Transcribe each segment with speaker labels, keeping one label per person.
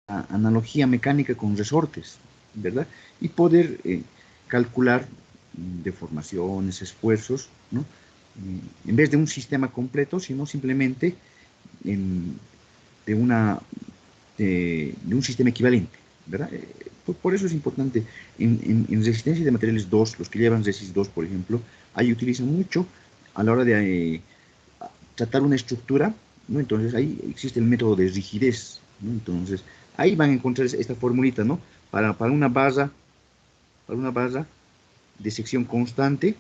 Speaker 1: analogía mecánica con resortes, ¿verdad? Y poder calcular deformaciones, esfuerzos, ¿no? En vez de un sistema completo, sino simplemente en, de, una, de un sistema equivalente, ¿verdad? Por eso es importante, en resistencia de materiales 2, los que llevan resist 2, por ejemplo, ahí utilizan mucho a la hora de tratar una estructura, ¿no? Entonces ahí existe el método de rigidez, ¿no? Entonces ahí van a encontrar esta formulita, ¿no? Para una barra de sección constante,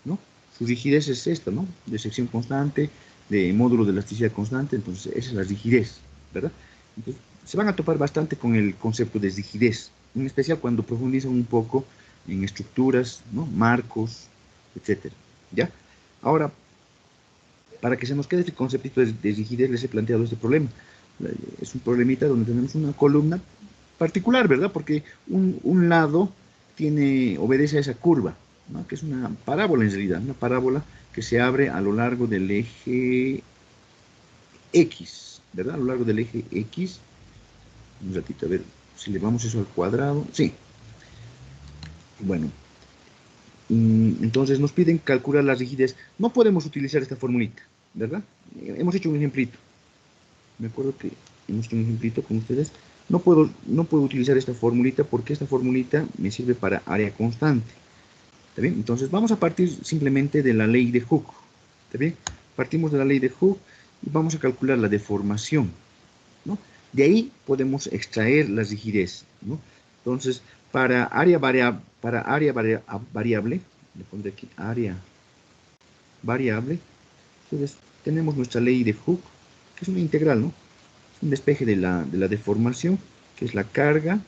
Speaker 1: ¿no? Su rigidez es esta, ¿no? De sección constante, de módulo de elasticidad constante, entonces esa es la rigidez, ¿verdad? Entonces, se van a topar bastante con el concepto de rigidez, en especial cuando profundizan un poco en estructuras, ¿no? Marcos, etcétera, ¿ya? Ahora, para que se nos quede este concepto de rigidez, les he planteado este problema. Es un problemita donde tenemos una columna particular, ¿verdad? Porque un lado obedece a esa curva, ¿no? Que es una parábola en realidad, una parábola que se abre a lo largo del eje X, ¿verdad? A lo largo del eje X. Un ratito, a ver si le vamos eso al cuadrado. Sí. Bueno, entonces nos piden calcular la rigidez. No podemos utilizar esta formulita, ¿verdad? Hemos hecho un ejemplito. Me acuerdo que hemos hecho un ejemplito con ustedes. No puedo utilizar esta formulita porque esta formulita me sirve para área constante. ¿Está bien? Entonces vamos a partir simplemente de la ley de Hooke. ¿Está bien? Partimos de la ley de Hooke y vamos a calcular la deformación, ¿no? De ahí podemos extraer la rigidez, ¿no? Entonces, variable, le pondré aquí área variable, entonces tenemos nuestra ley de Hooke, que es una integral, ¿no? Un despeje de la deformación, que es la carga.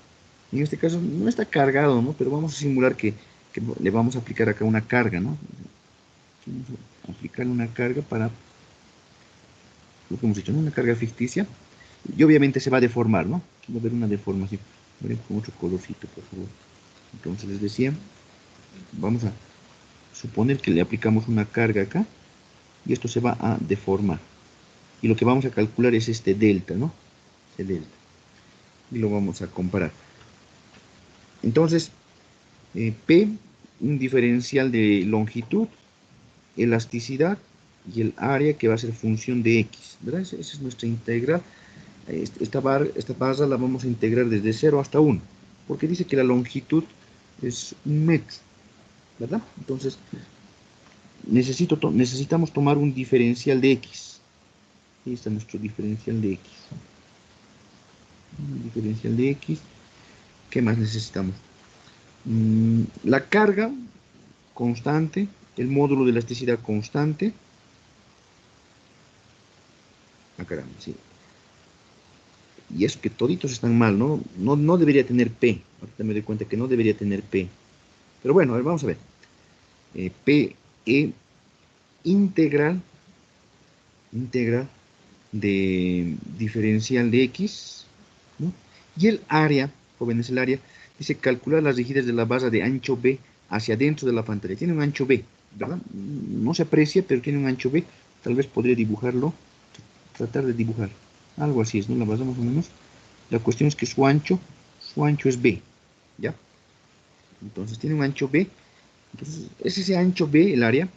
Speaker 1: En este caso no está cargado, ¿no? Pero vamos a simular que le vamos a aplicar acá una carga, ¿no? Vamos a aplicarle una carga para lo que hemos hecho, ¿no? Una carga ficticia. Y obviamente se va a deformar, ¿no? Aquí va a haber una deformación. Miren con otro colorcito, por favor. Entonces les decía, vamos a suponer que le aplicamos una carga acá y esto se va a deformar. Y lo que vamos a calcular es este delta, ¿no? El delta. Y lo vamos a comparar. Entonces, P, un diferencial de longitud, elasticidad y el área que va a ser función de X, ¿verdad? Esa es nuestra integral. Esta barra la vamos a integrar desde 0 hasta 1, porque dice que la longitud es 1 metro, ¿verdad? Entonces, necesitamos tomar un diferencial de X. Ahí está nuestro diferencial de X. Un diferencial de X. ¿Qué más necesitamos? La carga constante, el módulo de elasticidad constante. Ah, caramba, sí. Y es que toditos están mal, ¿no? No debería tener P. Ahorita me doy cuenta que no debería tener P. Pero bueno, a ver, vamos a ver. P, E, integral de diferencial de X, ¿no? Y el área, jóvenes, el área, dice calcular las rigidez de la barra de ancho B hacia adentro de la pantalla. Tiene un ancho B, ¿verdad? No se aprecia, pero tiene un ancho B. Tal vez podría dibujarlo, tratar de dibujar. Algo así es, ¿no? La barra más o menos. La cuestión es que su ancho es B, ¿ya? Entonces tiene un ancho B. Entonces es ese ancho B, el área,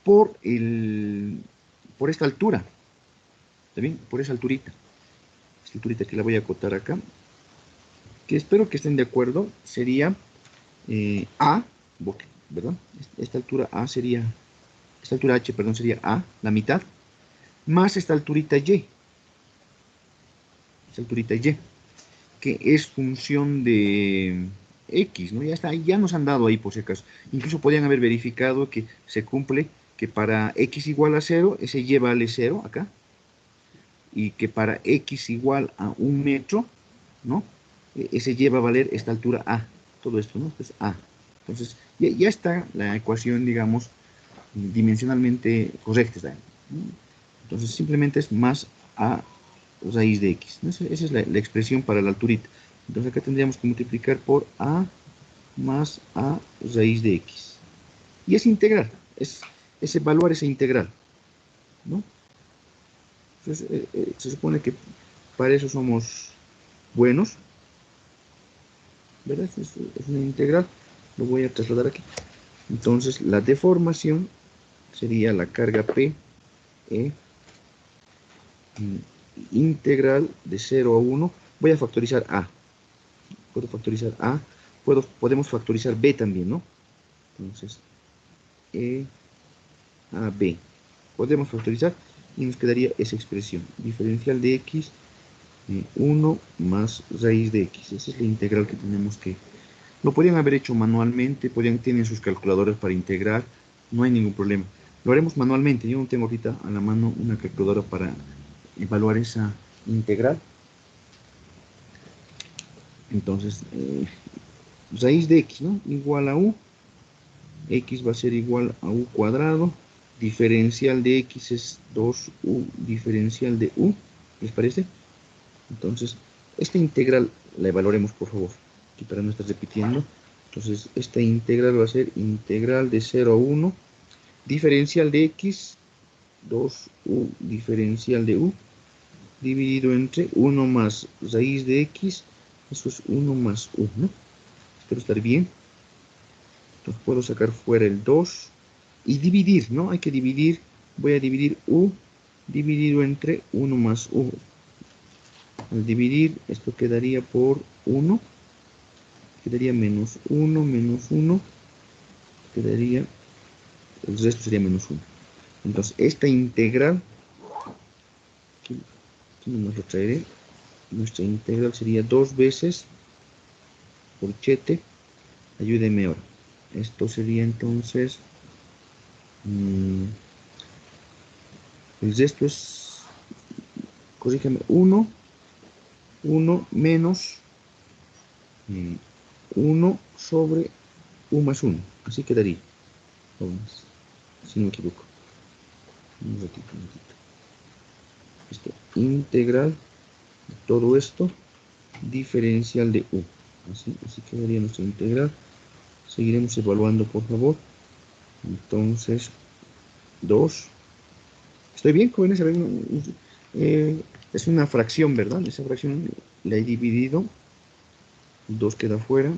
Speaker 1: por, por esta altura. ¿Está bien? Por esa alturita. Esta alturita que la voy a acotar acá. Que espero que estén de acuerdo. Sería A, ¿verdad? Esta altura A sería, esta altura H, perdón, sería A, la mitad, más esta alturita Y. Esta alturita Y, que es función de X, ¿no? Ya está, ya nos han dado ahí por si acaso. Incluso podrían haber verificado que se cumple que para X igual a 0, ese Y vale 0 acá, y que para X igual a 1 metro, ¿no? Ese Y va a valer esta altura A, todo esto, ¿no? Esto es A. Entonces, ya está la ecuación, digamos, dimensionalmente correcta. ¿Está? Entonces, simplemente es más A raíz de X, ¿no? Esa es la expresión para la alturita. Entonces, acá tendríamos que multiplicar por A más A raíz de X. Y es integral, es evaluar esa integral, ¿no? Entonces, se supone que para eso somos buenos, ¿verdad? Es una integral, lo voy a trasladar aquí. Entonces, la deformación sería la carga P, E, integral de 0 a 1. Voy a factorizar A. Puedo factorizar A. Podemos factorizar B también, ¿no? Entonces, E a B. Podemos factorizar y nos quedaría esa expresión. Diferencial de X, 1 más raíz de X. Esa es la integral que tenemos que... Lo podrían haber hecho manualmente, tienen sus calculadoras para integrar, no hay ningún problema. Lo haremos manualmente, yo no tengo ahorita a la mano una calculadora para evaluar esa integral. Entonces, raíz de X, ¿no? Igual a U, X va a ser igual a U cuadrado, diferencial de X es 2U diferencial de U, ¿les parece? Entonces, esta integral la evaluaremos, por favor, aquí para no estar repitiendo. Entonces, esta integral va a ser integral de 0 a 1, diferencial de X, 2U diferencial de U, dividido entre 1 más raíz de X, eso es 1 más U, ¿no? Espero estar bien. Entonces, puedo sacar fuera el 2 y dividir, ¿no? Hay que dividir, voy a dividir U dividido entre 1 más U. Al dividir, esto quedaría por 1, quedaría menos 1, quedaría, el resto sería menos 1. Entonces, esta integral, aquí nomás lo traeré, nuestra integral sería 2 veces por chete, ayúdeme ahora. Esto sería entonces, el resto es, corrígeme, 1 menos 1 sobre U más 1. Así quedaría. Si no me equivoco. Un ratito. Esto, integral de todo esto, diferencial de U. Así quedaría nuestra integral. Seguiremos evaluando, por favor. Entonces, 2. ¿Estoy bien, jóvenes? Es una fracción, ¿verdad? Esa fracción la he dividido. 2 queda fuera.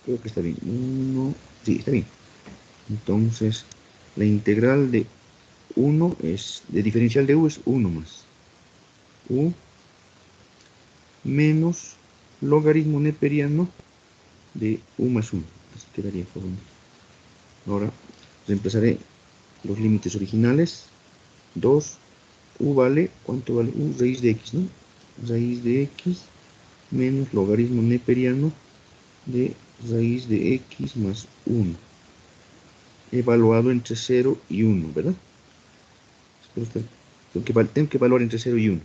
Speaker 1: Creo que está bien. 1. Sí, está bien. Entonces, la integral de 1 es, de diferencial de U es 1 más U menos logaritmo neperiano de U más 1. Así quedaría, jóvenes. Ahora, reemplazaré los límites originales. 2, U vale, ¿cuánto vale? U raíz de X, ¿no? Raíz de X menos logaritmo neperiano de raíz de X más 1. Evaluado entre 0 y 1, ¿verdad? Tengo que evaluar entre 0 y 1.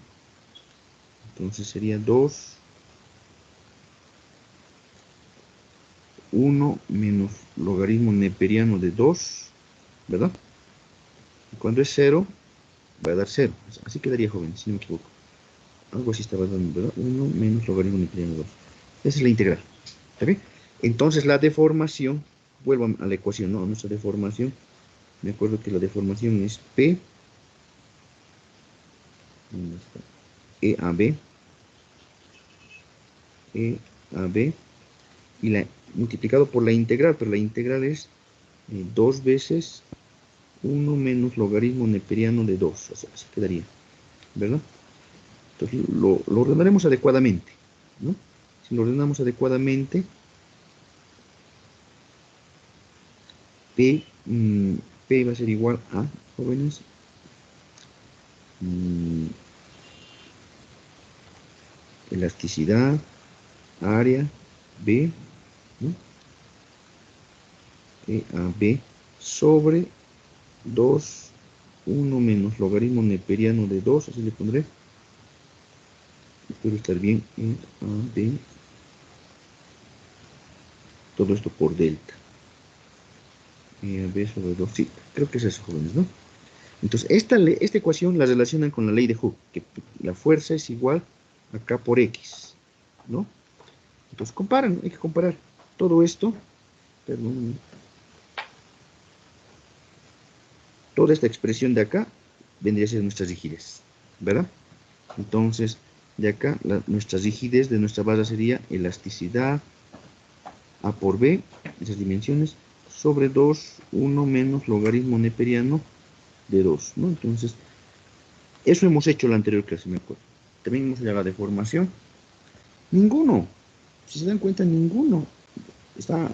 Speaker 1: Entonces sería 2, 1 menos logaritmo neperiano de 2, ¿verdad? Y cuando es 0, va a dar 0. Así quedaría, joven, si no me equivoco. Algo así estaba dando, ¿verdad? 1 menos logaritmo neperiano de 2. Esa es la integral. ¿Está bien? Entonces la deformación, vuelvo a la ecuación, ¿no? Nuestra deformación. Me acuerdo que la deformación es P, E a B, E a B, y multiplicado por la integral, pero la integral es 2 veces 1 menos logaritmo neperiano de 2, o sea, así quedaría, ¿verdad? Entonces lo ordenaremos adecuadamente, ¿no? Si lo ordenamos adecuadamente, P va a ser igual a, jóvenes, elasticidad, área, B, ¿no? E a B sobre 2, 1 menos logaritmo neperiano de 2, así le pondré. Espero estar bien. E a B, todo esto por delta. E a B sobre 2, sí, creo que es eso, jóvenes, ¿no? Entonces, esta ecuación la relacionan con la ley de Hooke, que la fuerza es igual a K por X, ¿no? Entonces, comparan, hay que comparar todo esto, perdón, toda esta expresión de acá vendría a ser nuestra rigidez, ¿verdad? Entonces, de acá, nuestra rigidez de nuestra barra sería elasticidad A por B, esas dimensiones, sobre 2, 1 menos logaritmo neperiano de 2, ¿no? Entonces, eso hemos hecho en la anterior clase, me acuerdo. También hemos hecho la deformación. Ninguno. Si se dan cuenta, ninguno. Está...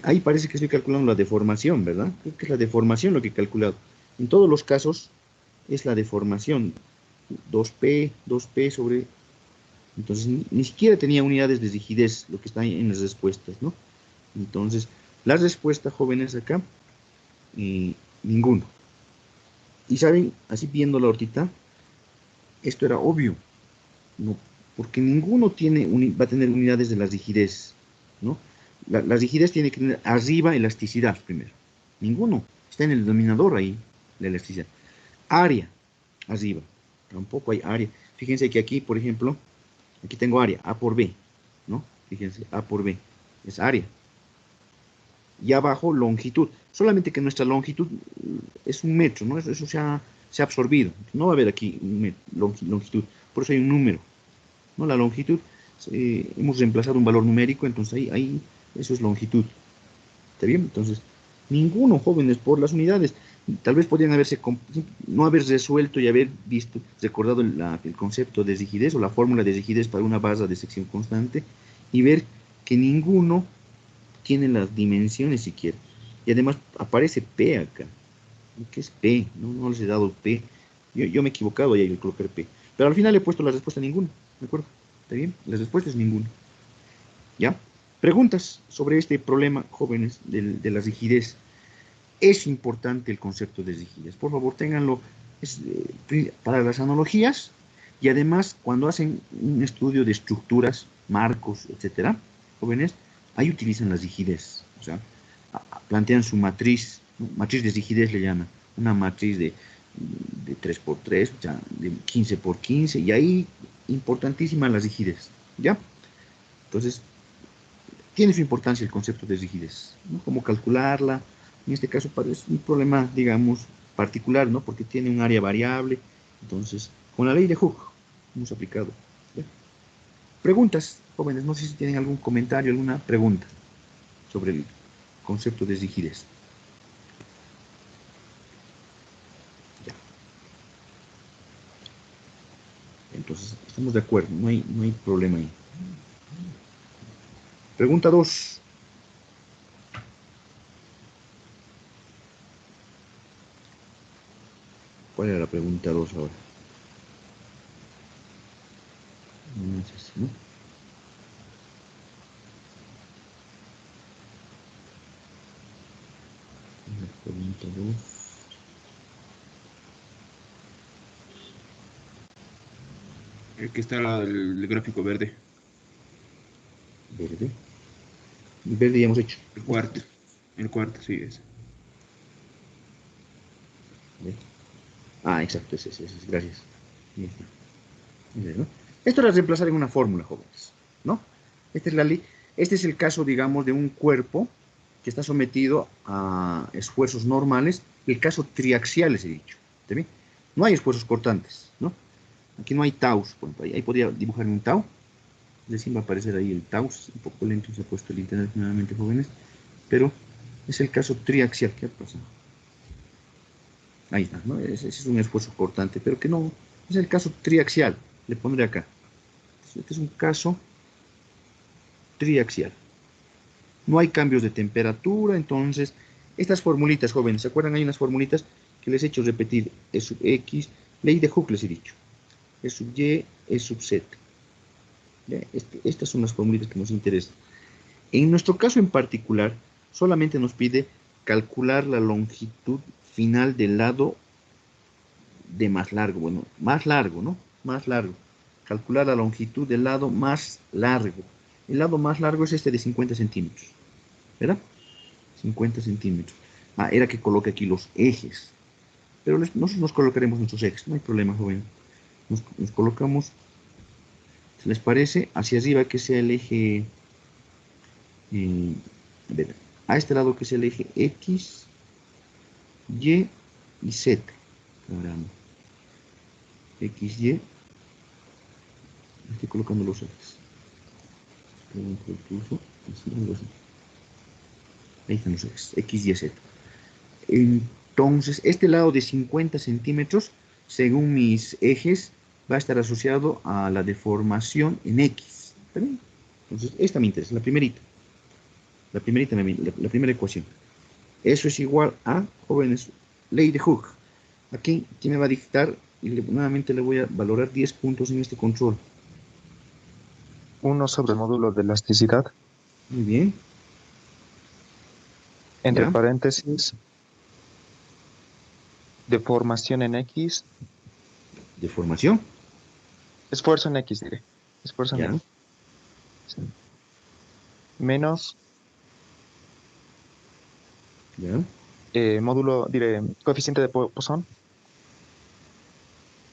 Speaker 1: Ahí parece que estoy calculando la deformación, ¿verdad? Creo que es la deformación lo que he calculado. En todos los casos es la deformación. 2P sobre... Entonces, ni siquiera tenía unidades de rigidez, lo que está en las respuestas, ¿no? Entonces, la respuesta, jóvenes, acá, ninguno. Y saben, así viendo la hortita, esto era obvio, ¿no? Porque ninguno va a tener unidades de la rigidez, ¿no? La rigidez tiene que tener arriba elasticidad primero. Ninguno. Está en el denominador ahí, la elasticidad. Área, arriba. Tampoco hay área. Fíjense que aquí, por ejemplo, aquí tengo área, A por B, ¿no? Fíjense, A por B, es área. Y abajo longitud. Solamente que nuestra longitud es 1 metro, ¿no? Eso se ha absorbido. No va a haber aquí longitud. Por eso hay un número, ¿no? La longitud, hemos reemplazado un valor numérico, entonces ahí eso es longitud. ¿Está bien? Entonces, ninguno, jóvenes, por las unidades. Tal vez podrían no haber resuelto y haber recordado el concepto de rigidez o la fórmula de rigidez para una barra de sección constante y ver que ninguno tiene las dimensiones siquiera. Y además aparece P acá. ¿Qué es P? No les he dado P. Yo me he equivocado y yo coloqué P. Pero al final he puesto la respuesta ninguno. ¿De acuerdo? ¿Está bien? La respuesta es ninguno. ¿Ya? Preguntas sobre este problema, jóvenes, de la rigidez. Es importante el concepto de rigidez. Por favor, ténganlo para las analogías y además cuando hacen un estudio de estructuras, marcos, etcétera, jóvenes, ahí utilizan la rigidez. O sea, plantean su matriz, ¿no? Matriz de rigidez le llaman. Una matriz de 3 por 3, o sea, de 15 por 15, y ahí importantísima la rigidez. ¿Ya? Entonces, tiene su importancia el concepto de rigidez, ¿no? Cómo calcularla. En este caso es un problema, digamos, particular, ¿no? Porque tiene un área variable. Entonces, con la ley de Hooke hemos aplicado. ¿Ya? Preguntas, jóvenes, no sé si tienen algún comentario, alguna pregunta sobre el concepto de rigidez. Ya. Entonces, estamos de acuerdo, no hay problema ahí. Pregunta 2. ¿Cuál era la pregunta 2 ahora? No sé si, ¿no? La pregunta 2.
Speaker 2: Aquí está el gráfico verde.
Speaker 1: Verde. Verde ya hemos hecho.
Speaker 2: El cuarto. El cuarto, sí, es.
Speaker 1: Exacto, ese, gracias. ¿No? Esto era reemplazar en una fórmula, jóvenes, ¿no? Esta es la ley. Este es el caso, digamos, de un cuerpo que está sometido a esfuerzos normales. El caso triaxial, les he dicho. ¿Está bien? No hay esfuerzos cortantes, ¿no? Aquí no hay taus. Por ejemplo, ahí podría dibujar un tau. Recién va a aparecer ahí el tau. Es un poco lento, se ha puesto el internet nuevamente, jóvenes. Pero es el caso triaxial. ¿Qué ha pasado? Ahí está, ¿no? Ese es un esfuerzo cortante, pero que no es el caso triaxial. Le pondré acá. Este es un caso triaxial. No hay cambios de temperatura, entonces, estas formulitas, jóvenes, ¿se acuerdan? Hay unas formulitas que les he hecho repetir. E sub X, ley de Hooke les he dicho. E sub Y, E sub Z. Estas son las formulitas que nos interesan. En nuestro caso en particular, solamente nos pide calcular la longitud final del lado de más largo. Bueno, más largo, ¿no? Más largo. Calcular la longitud del lado más largo. El lado más largo es este de 50 centímetros. ¿Verdad? 50 centímetros. Era que coloque aquí los ejes. Pero nosotros nos colocaremos nuestros ejes. No hay problema, joven. Nos colocamos, si les parece, hacia arriba que sea el eje... a ver, a este lado que sea el eje X, Y y Z. Caramba. XY. Estoy colocando los ejes. Pregunto el pulso. Así, algo así. Ahí están los ejes. X, Y, Z. Entonces, este lado de 50 centímetros, según mis ejes, va a estar asociado a la deformación en X. ¿Está bien? Entonces, esta me interesa, la primerita. La primera ecuación. Eso es igual a, jóvenes, ley de Hooke. Aquí, ¿quién me va a dictar? Y nuevamente le voy a valorar 10 puntos en este control.
Speaker 3: 1 sobre el módulo de elasticidad,
Speaker 1: Muy bien.
Speaker 3: entre
Speaker 1: ¿Ya?
Speaker 3: paréntesis, deformación en X,
Speaker 1: Deformación.
Speaker 3: esfuerzo en X, diré. Esfuerzo en
Speaker 1: ¿Ya?
Speaker 3: X. Menos
Speaker 1: ¿Ya?
Speaker 3: módulo, diré, coeficiente de Poisson,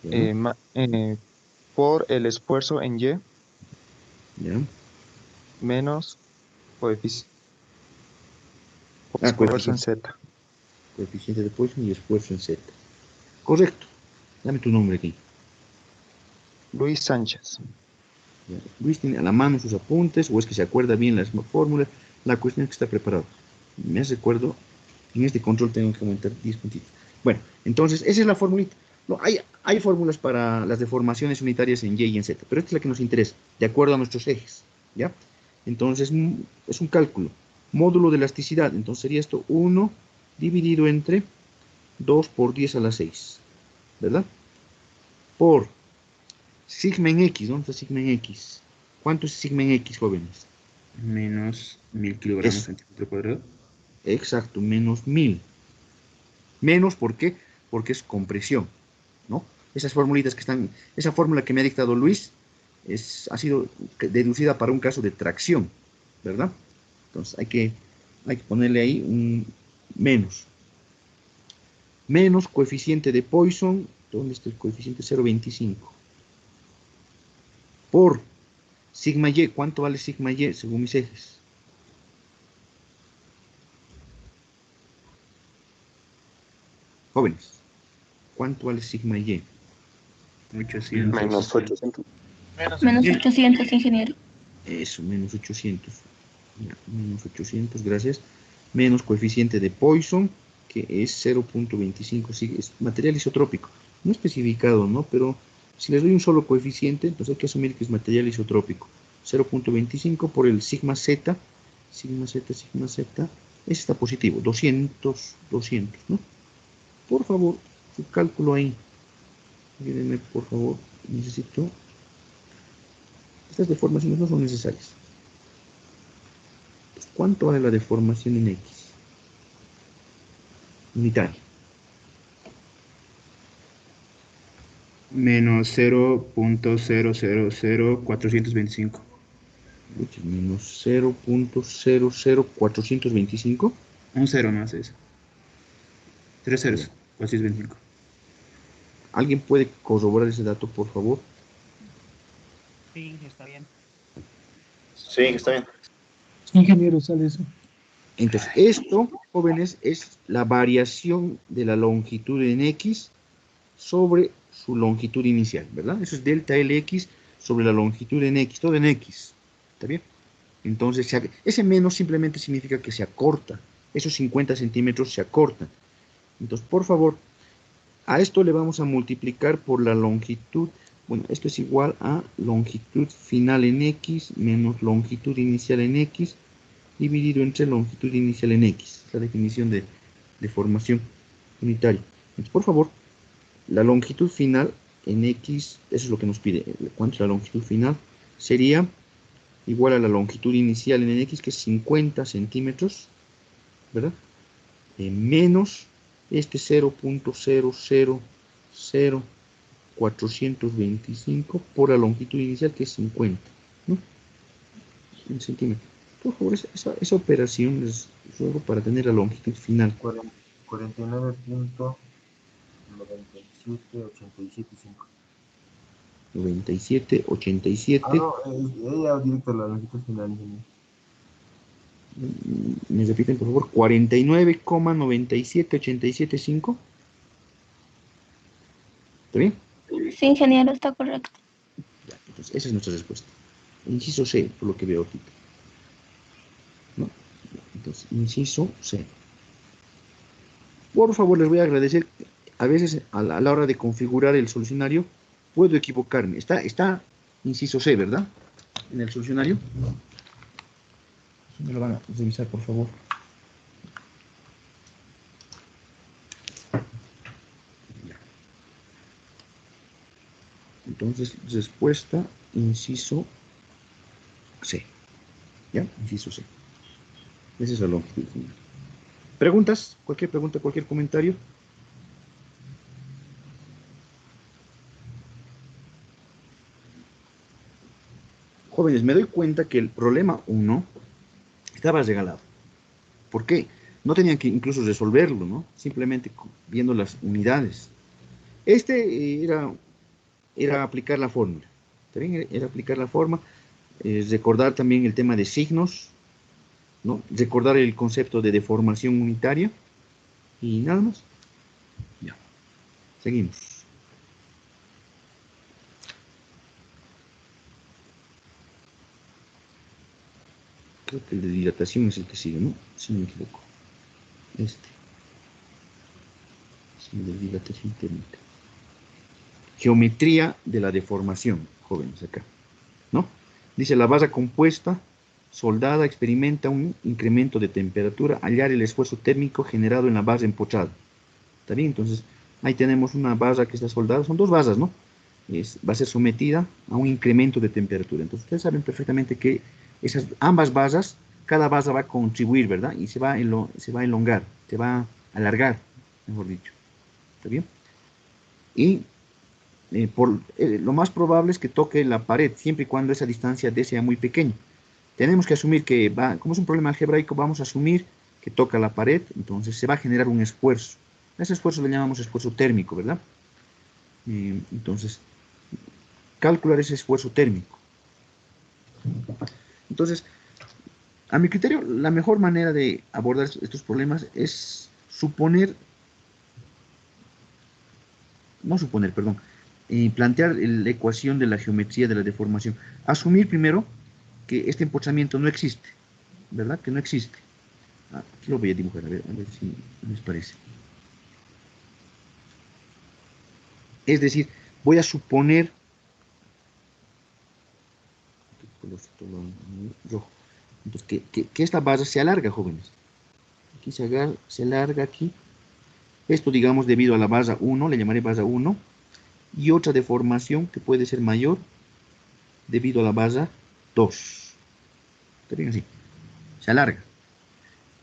Speaker 1: ¿Ya?
Speaker 3: por el esfuerzo en Y,
Speaker 1: ¿Ya?
Speaker 3: menos coeficiente
Speaker 1: Ah,
Speaker 3: esfuerzo en
Speaker 1: coeficiente.
Speaker 3: Z.
Speaker 1: Coeficiente de Poisson y esfuerzo en Z. Correcto. Dame tu nombre aquí.
Speaker 3: Luis Sánchez.
Speaker 1: Ya. Luis tiene a la mano sus apuntes, o es que se acuerda bien las fórmulas. La cuestión es que está preparado. Me hace recuerdo, en este control tengo que aumentar 10 puntitos. Bueno, entonces, esa es la formulita. No, hay fórmulas para las deformaciones unitarias en Y y en Z, pero esta es la que nos interesa, de acuerdo a nuestros ejes. ¿Ya? Entonces, es un cálculo. Módulo de elasticidad. Entonces, sería esto 1 dividido entre 2 por 10 a la 6. ¿Verdad? Por sigma en X. ¿Dónde está sigma en X? ¿Cuánto es sigma en X, jóvenes?
Speaker 2: Menos 1000 kilogramos
Speaker 1: Es
Speaker 2: centímetro cuadrado.
Speaker 1: exacto, menos 1000. Menos, ¿por qué? Porque es compresión, ¿no? Esas formulitas que están, esa fórmula que me ha dictado Luis ha sido deducida para un caso de tracción, ¿verdad? Entonces hay que ponerle ahí un menos. Menos coeficiente de Poisson, ¿dónde está el coeficiente? 0,25. Por sigma y, ¿cuánto vale sigma y según mis ejes? Jóvenes, ¿cuánto vale sigma y?
Speaker 2: 800.
Speaker 3: Menos 800.
Speaker 4: Menos 800, ingeniero.
Speaker 1: Eso, menos 800. Ya, menos 800, gracias. Menos coeficiente de Poisson, que es 0,25. Sí, es material isotrópico. No especificado, ¿no? Pero si les doy un solo coeficiente, entonces hay que asumir que es material isotrópico. 0,25 por el sigma z. Sigma z, sigma z. Ese está positivo. 200, 200, ¿no? Por favor, su cálculo ahí. Ayúdenme, por favor. Necesito. Estas deformaciones no son necesarias. ¿Cuánto vale la deformación en X? Unitaria.
Speaker 2: Menos 0.000425.
Speaker 1: Menos 0,00425.
Speaker 2: Un cero más es. Tres
Speaker 1: Ya.
Speaker 2: ceros. 425.
Speaker 1: ¿Alguien puede corroborar ese dato, por favor?
Speaker 5: Sí, está bien.
Speaker 6: Sí, está bien.
Speaker 5: Ingeniero, sale eso.
Speaker 1: Entonces, esto, jóvenes, es la variación de la longitud en X sobre su longitud inicial, ¿verdad? Eso es delta LX sobre la longitud en X, todo en X. ¿Está bien? Entonces, ese menos simplemente significa que se acorta. Esos 50 centímetros se acortan. Entonces, por favor, a esto le vamos a multiplicar por la longitud. Bueno, esto es igual a longitud final en X menos longitud inicial en X dividido entre longitud inicial en X. Es la definición de deformación unitaria. Entonces, por favor, la longitud final en X, eso es lo que nos pide. ¿Cuánto es la longitud final? Sería igual a la longitud inicial en X, que es 50 centímetros, ¿verdad? Menos este 0,000425 por la longitud inicial, que es 50, ¿no? En centímetros. Por favor, esa operación es solo para tener la longitud final.
Speaker 6: 49.97875.
Speaker 1: 97, 87.
Speaker 6: No, ella directo a la longitud final, ingeniero.
Speaker 1: Me repiten, por favor, 49,97875. ¿Está bien?
Speaker 4: Sí, ingeniero, está correcto.
Speaker 1: Ya, entonces, esa es nuestra respuesta. Inciso C, por lo que veo aquí. ¿No? Entonces, inciso C. Por favor, les voy a agradecer. A veces, a la hora de configurar el solucionario, puedo equivocarme. Está inciso C, ¿verdad? En el solucionario. Me lo van a revisar, por favor. Ya. Entonces, respuesta, inciso C. ¿Ya? Inciso C. Ese es el longitud. ¿Preguntas? ¿Cualquier pregunta, cualquier comentario? Jóvenes, me doy cuenta que el problema 1 estaba regalado. ¿Por qué? No tenían que incluso resolverlo, ¿no? Simplemente viendo las unidades. Era aplicar la fórmula. ¿Está bien? Era aplicar la forma. Recordar también el tema de signos, ¿no? Recordar el concepto de deformación unitaria. Y nada más. Ya. Seguimos. Creo que el de dilatación es el que sigue, ¿no? Si no me equivoco. Este. Sí, de dilatación térmica. Geometría de la deformación, jóvenes, acá. ¿No? Dice, la base compuesta, soldada, experimenta un incremento de temperatura, hallar el esfuerzo térmico generado en la base empochada. ¿Está bien? Entonces, ahí tenemos una base que está soldada, son dos bases, ¿no? Va a ser sometida a un incremento de temperatura. Entonces, ustedes saben perfectamente que ambas bases, cada base va a contribuir, ¿verdad? Y se va a elongar, se va a alargar, mejor dicho. ¿Está bien? Y lo más probable es que toque la pared, siempre y cuando esa distancia D sea muy pequeña. Tenemos que asumir que como es un problema algebraico, vamos a asumir que toca la pared, entonces se va a generar un esfuerzo. A ese esfuerzo le llamamos esfuerzo térmico, ¿verdad? Entonces, calcular ese esfuerzo térmico. Entonces, a mi criterio, la mejor manera de abordar estos problemas es plantear la ecuación de la geometría de la deformación. Asumir primero que este empochamiento no existe, ¿verdad? Que no existe. Aquí lo voy a dibujar, a ver si les parece. Es decir, voy a suponer entonces, que esta base se alarga, jóvenes. Aquí se alarga aquí. Esto, digamos, debido a la base 1, le llamaré base 1, y otra deformación que puede ser mayor debido a la base 2. Está bien así. Se alarga.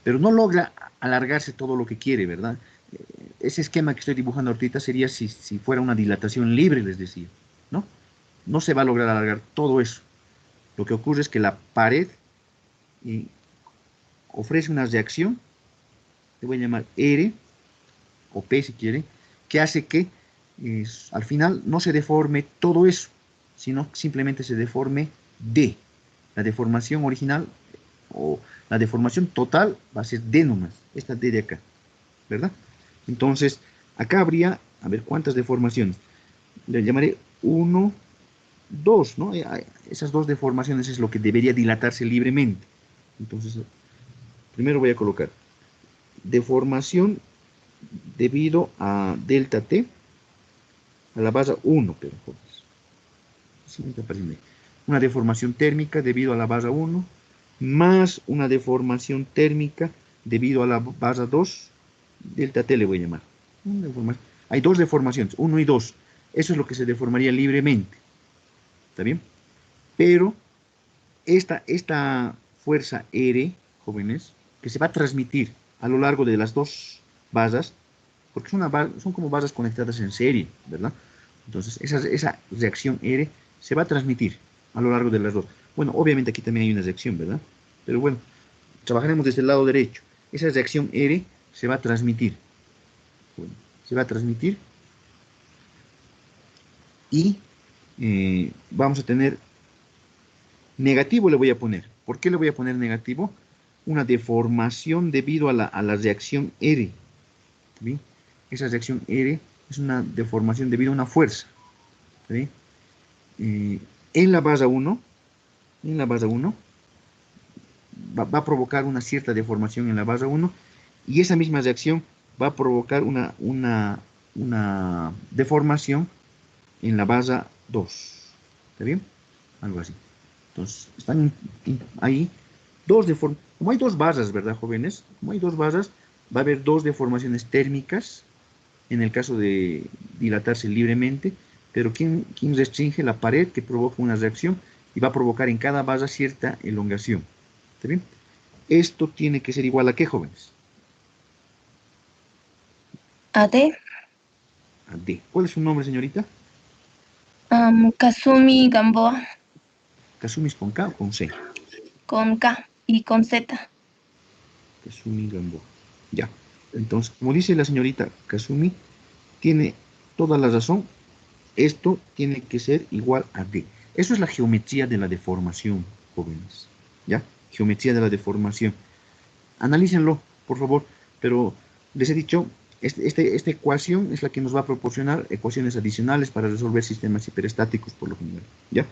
Speaker 1: Pero no logra alargarse todo lo que quiere, ¿verdad? Ese esquema que estoy dibujando ahorita sería si fuera una dilatación libre, les decía, ¿no? No se va a lograr alargar todo eso. Lo que ocurre es que la pared ofrece una reacción, le voy a llamar R, o P si quiere, que hace que al final no se deforme todo eso, sino simplemente se deforme D. La deformación original o la deformación total va a ser D nomás, esta D de acá, ¿verdad? Entonces, acá habría, a ver, ¿cuántas deformaciones? Le llamaré 1, 2, ¿no? Esas dos deformaciones es lo que debería dilatarse libremente. Entonces, primero voy a colocar deformación debido a delta T a la base 1, pero sí, una deformación térmica debido a la base 1 más una deformación térmica debido a la base 2, delta T le voy a llamar. Hay dos deformaciones, 1 y 2. Eso es lo que se deformaría libremente. ¿Está bien? Pero esta fuerza R, jóvenes, que se va a transmitir a lo largo de las dos bases, porque son como bases conectadas en serie, ¿verdad? Entonces, esa reacción R se va a transmitir a lo largo de las dos. Bueno, obviamente aquí también hay una reacción, ¿verdad? Pero bueno, trabajaremos desde el lado derecho. Esa reacción R se va a transmitir. Bueno, se va a transmitir y vamos a tener negativo, le voy a poner. ¿Por qué le voy a poner negativo? Una deformación debido a la reacción R. ¿Bien? Esa reacción R Es una deformación debido a una fuerza. ¿Sí? En la base 1, va a provocar una cierta deformación en la base 1 y esa misma reacción va a provocar una deformación en la base 2. ¿Está bien? Algo así. Entonces, están ahí dos deformaciones. Como hay dos bases, ¿verdad, jóvenes? Como hay dos bases, va a haber dos deformaciones térmicas en el caso de dilatarse libremente, pero ¿quién restringe la pared que provoca una reacción y va a provocar en cada base cierta elongación? ¿Está bien? Esto tiene que ser igual a ¿qué, jóvenes?
Speaker 4: AD.
Speaker 1: A D. ¿Cuál es su nombre, señorita?
Speaker 4: Kazumi Gamboa.
Speaker 1: Kasumi es con K o con C.
Speaker 4: Con K y con Z.
Speaker 1: Kasumi Gamboa. Ya. Entonces, como dice la señorita Kasumi, tiene toda la razón. Esto tiene que ser igual a D. Eso es la geometría de la deformación, jóvenes. ¿Ya? Geometría de la deformación. Analícenlo, por favor. Pero les he dicho, esta ecuación es la que nos va a proporcionar ecuaciones adicionales para resolver sistemas hiperestáticos, por lo general. ¿Ya?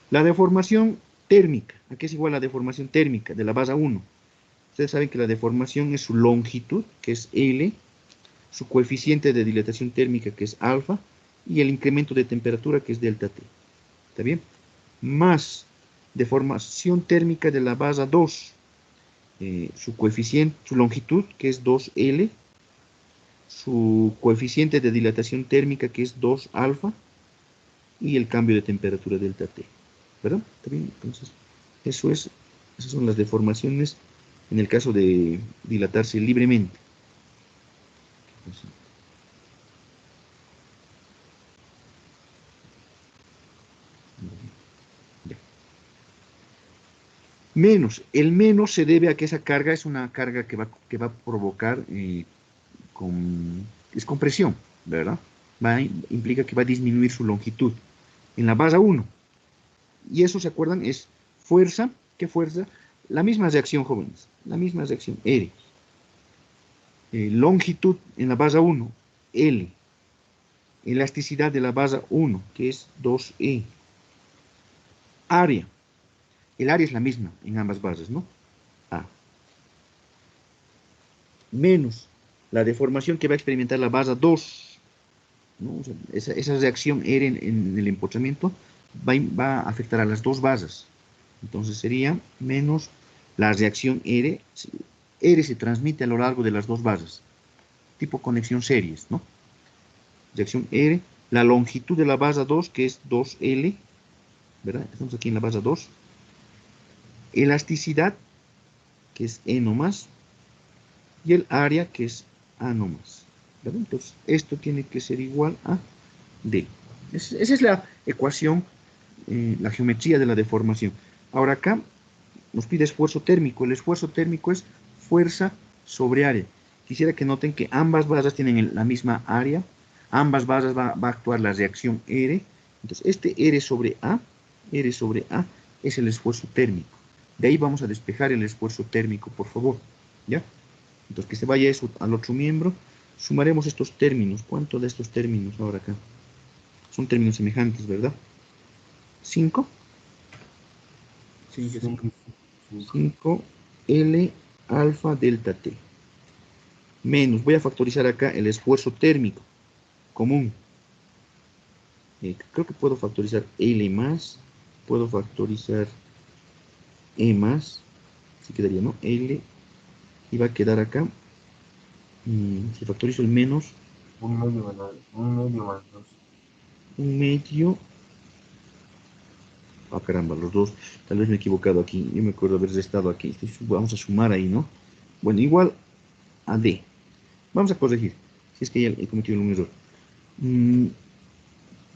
Speaker 1: La deformación térmica. ¿A qué es igual la deformación térmica? De la base 1. Ustedes saben que la deformación es su longitud, que es L, su coeficiente de dilatación térmica, que es alfa, y el incremento de temperatura, que es delta T. ¿Está bien? Más deformación térmica de la base 2, su coeficiente, su longitud, que es 2L, su coeficiente de dilatación térmica, que es 2 alfa, y el cambio de temperatura delta T. ¿Verdad? ¿Está bien? Entonces, esas son las deformaciones en el caso de dilatarse libremente. Entonces, ya. Menos. El menos se debe a que esa carga es una carga que va a provocar es compresión, ¿verdad? Implica que va a disminuir su longitud en la base 1. Y eso, ¿se acuerdan? Es fuerza. ¿Qué fuerza? La misma reacción, jóvenes. La misma reacción, R. Longitud en la base 1, L. Elasticidad de la base 1, que es 2E. Área. El área es la misma en ambas bases, ¿no? A. Menos la deformación que va a experimentar la base 2, ¿no? O sea, esa reacción R en el empotramiento va a afectar a las dos bases. Entonces sería menos la reacción R. R se transmite a lo largo de las dos bases. Tipo conexión series, ¿no? Reacción R. La longitud de la base 2, que es 2L, ¿verdad? Estamos aquí en la base 2. Elasticidad, que es E nomás. Y el área, que es A nomás. ¿Verdad? Entonces, esto tiene que ser igual a D. Esa es la ecuación, la geometría de la deformación. Ahora acá nos pide esfuerzo térmico. El esfuerzo térmico es fuerza sobre área. Quisiera que noten que ambas bases tienen la misma área. Ambas bases va a actuar la reacción R. Entonces, este R sobre A es el esfuerzo térmico. De ahí vamos a despejar el esfuerzo térmico, por favor. ¿Ya? Entonces, que se vaya eso al otro miembro. Sumaremos estos términos. ¿Cuánto de estos términos ahora acá? Son términos semejantes, ¿verdad? 5.
Speaker 6: Sí,
Speaker 1: 5 L alfa delta T. Menos, voy a factorizar acá el esfuerzo térmico común. Creo que puedo factorizar L más. Puedo factorizar E más. Así quedaría, ¿no? L. Y va a quedar acá. Si factorizo el menos.
Speaker 6: un medio más 2.
Speaker 1: Un medio. Ah, caramba, los dos. Tal vez me he equivocado aquí. Yo me acuerdo haber estado aquí. Vamos a sumar ahí, ¿no? Bueno, igual a D. Vamos a corregir. Si es que ya he cometido un error.